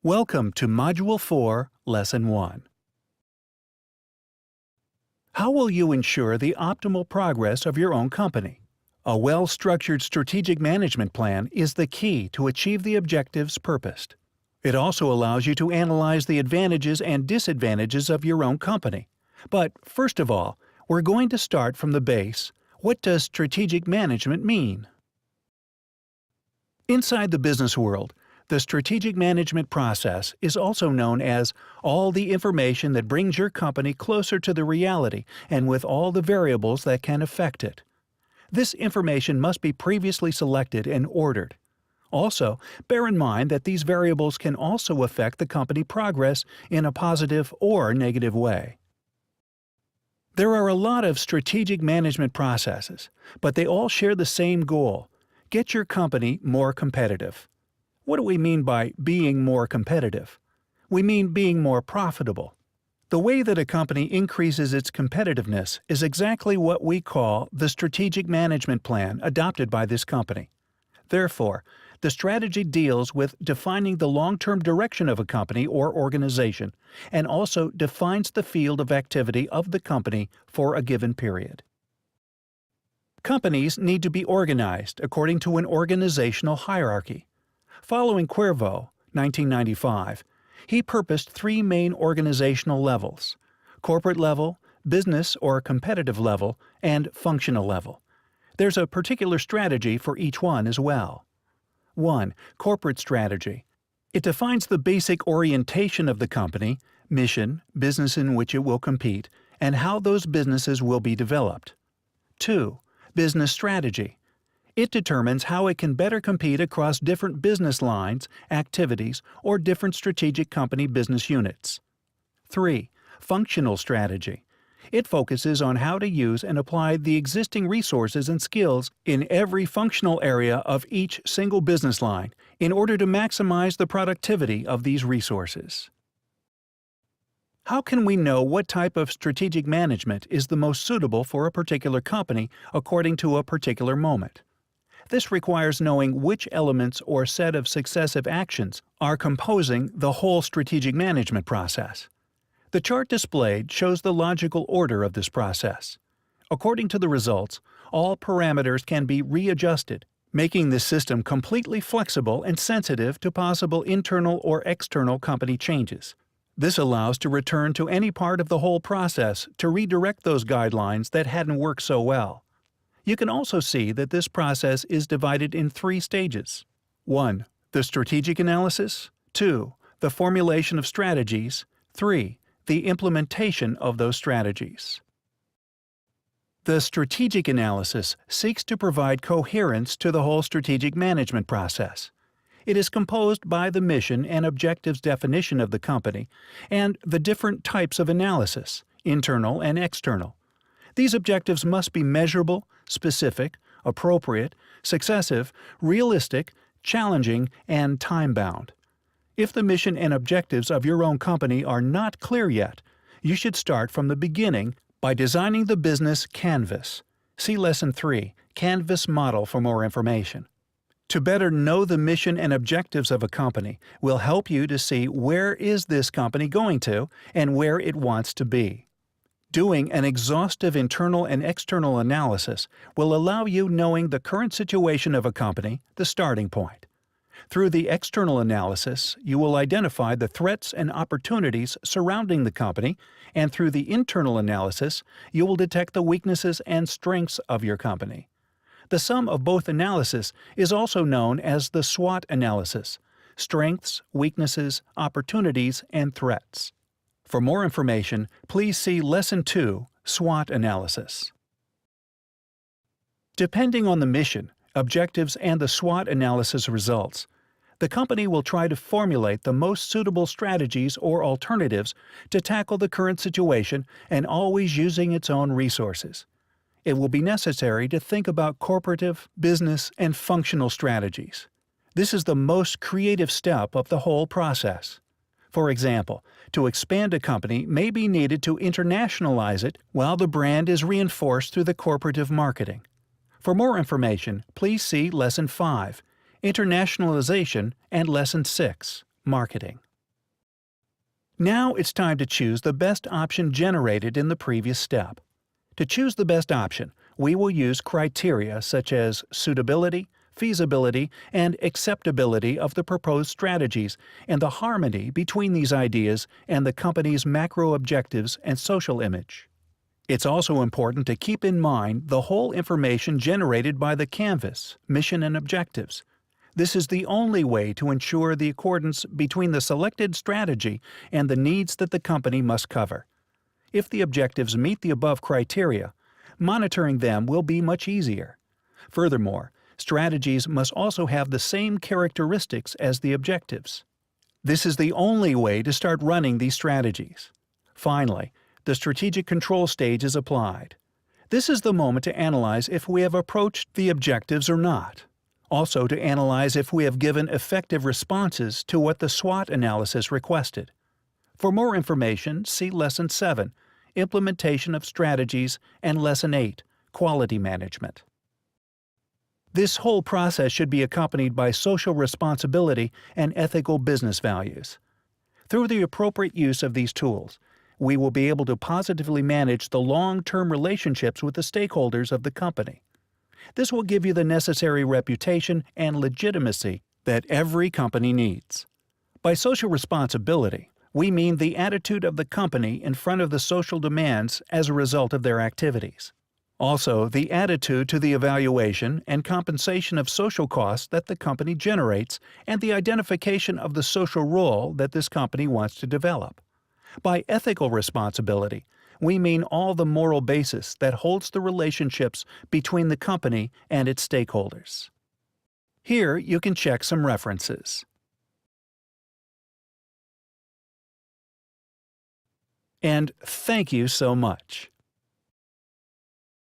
Welcome to Module 4, Lesson 1. How will you ensure the optimal progress of your own company? A well-structured strategic management plan is the key to achieve the objectives purposed. It also allows you to analyze the advantages and disadvantages of your own company. But first of all, we're going to start from the base. What does strategic management mean? Inside the business world, the strategic management process is also known as all the information that brings your company closer to the reality and with all the variables that can affect it. This information must be previously selected and ordered. Also, bear in mind that these variables can also affect the company progress in a positive or negative way. There are a lot of strategic management processes, but they all share the same goal: get your company more competitive. What do we mean by being more competitive? We mean being more profitable. The way that a company increases its competitiveness is exactly what we call the strategic management plan adopted by this company. Therefore, the strategy deals with defining the long-term direction of a company or organization and also defines the field of activity of the company for a given period. Companies need to be organized according to an organizational hierarchy. Following Cuervo, 1995, he purposed three main organizational levels: corporate level, business or competitive level, and functional level. There's a particular strategy for each one as well. 1. Corporate strategy. It defines the basic orientation of the company, mission, business in which it will compete, and how those businesses will be developed. 2. Business strategy. It determines how it can better compete across different business lines, activities, or different strategic company business units. 3. Functional strategy. It focuses on how to use and apply the existing resources and skills in every functional area of each single business line in order to maximize the productivity of these resources. How can we know what type of strategic management is the most suitable for a particular company according to a particular moment? This requires knowing which elements or set of successive actions are composing the whole strategic management process. The chart displayed shows the logical order of this process. According to the results, all parameters can be readjusted, making this system completely flexible and sensitive to possible internal or external company changes. This allows to return to any part of the whole process to redirect those guidelines that hadn't worked so well. You can also see that this process is divided in three stages. 1. The strategic analysis. 2. The formulation of strategies. 3. The implementation of those strategies. The strategic analysis seeks to provide coherence to the whole strategic management process. It is composed by the mission and objectives definition of the company and the different types of analysis, internal and external. These objectives must be measurable, specific, appropriate, successive, realistic, challenging, and time-bound. If the mission and objectives of your own company are not clear yet, you should start from the beginning by designing the business canvas. See Lesson 3, Canvas Model, for more information. To better know the mission and objectives of a company will help you to see where is this company going to and where it wants to be. Doing an exhaustive internal and external analysis will allow you knowing the current situation of a company, the starting point. Through the external analysis, you will identify the threats and opportunities surrounding the company, and through the internal analysis, you will detect the weaknesses and strengths of your company. The sum of both analysis is also known as the SWOT analysis: strengths, weaknesses, opportunities, and threats. For more information, please see Lesson 2, SWOT Analysis. Depending on the mission, objectives, and the SWOT analysis results, the company will try to formulate the most suitable strategies or alternatives to tackle the current situation and always using its own resources. It will be necessary to think about corporative, business, and functional strategies. This is the most creative step of the whole process. For example, to expand a company may be needed to internationalize it while the brand is reinforced through the corporative marketing. For more information, please see Lesson 5, Internationalization, and Lesson 6, Marketing. Now it's time to choose the best option generated in the previous step. To choose the best option, we will use criteria such as suitability, feasibility, and acceptability of the proposed strategies and the harmony between these ideas and the company's macro objectives and social image. It's also important to keep in mind the whole information generated by the canvas, mission and objectives. This is the only way to ensure the accordance between the selected strategy and the needs that the company must cover. If the objectives meet the above criteria, monitoring them will be much easier. Furthermore, strategies must also have the same characteristics as the objectives. This is the only way to start running these strategies. Finally, the strategic control stage is applied. This is the moment to analyze if we have approached the objectives or not. Also to analyze if we have given effective responses to what the SWOT analysis requested. For more information, see Lesson 7, Implementation of Strategies, and Lesson 8, Quality Management. This whole process should be accompanied by social responsibility and ethical business values. Through the appropriate use of these tools, we will be able to positively manage the long-term relationships with the stakeholders of the company. This will give you the necessary reputation and legitimacy that every company needs. By social responsibility, we mean the attitude of the company in front of the social demands as a result of their activities. Also, the attitude to the evaluation and compensation of social costs that the company generates and the identification of the social role that this company wants to develop. By ethical responsibility, we mean all the moral basis that holds the relationships between the company and its stakeholders. Here you can check some references. And thank you so much.